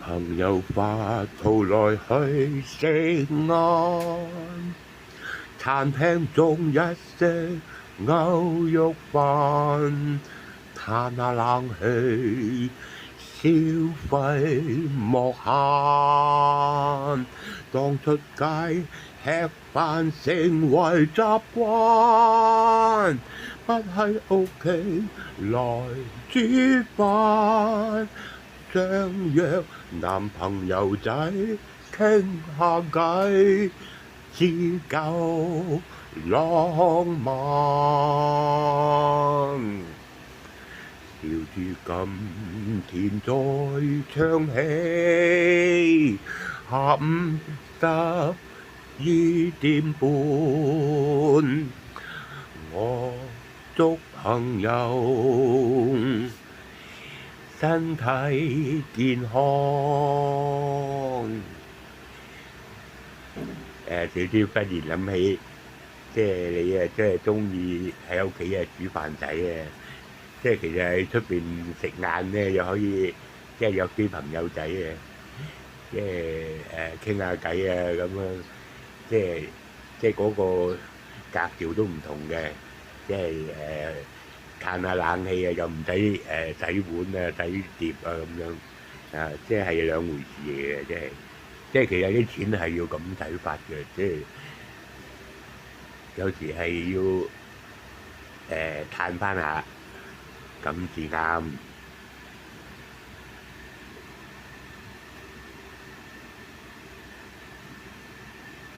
朋友發圖來去食晏，餐廳中一食牛肉飯，嘆下冷氣，消費莫限。當出街吃飯成為習慣，不喺屋企來煮飯，相約男朋友仔傾下偈，只夠浪漫。笑住今天再唱起，下午12點半，我祝朋友身體健康。少少忽然諗起，即係你啊，即係中意喺屋企啊煮飯仔啊，即係其實喺出邊食晏咧，又可以即係約啲朋友仔啊，即係傾下偈啊咁樣，即係嗰個格調都唔同嘅，即係嘆下冷氣啊，又唔使洗碗啊、洗碟啊咁樣啊，即係兩回事嚟嘅，即係其實啲錢係要咁睇法嘅，即係有時係要嘆翻下咁至啱。